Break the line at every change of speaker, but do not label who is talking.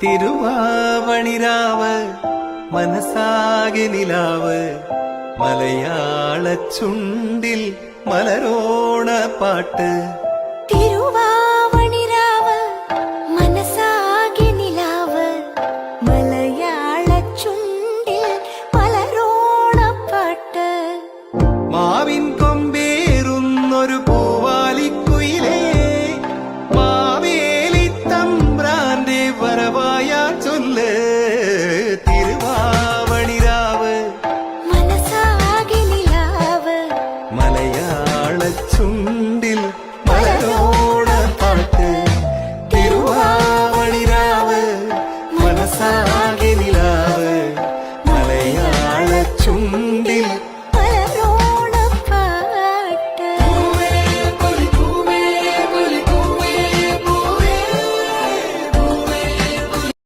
തിരുവാവണിരാവ് മനസ്സാകെ നിലാവ് മലയാള ചുണ്ടിൽ മലരോണ പാട്ട്.
തിരുവാവണിരാവ് മനസ്സാകെ നിലാവ് മലയാള ചുണ്ടിൽ മലരോണപ്പാട്ട്.
മാവിൻ കൊമ്പേറുന്നൊരു പൂവാലിക്കുയിലേ മാവേലി തമ്പ്രാന്റെ വരവായ ചൊല്ല്.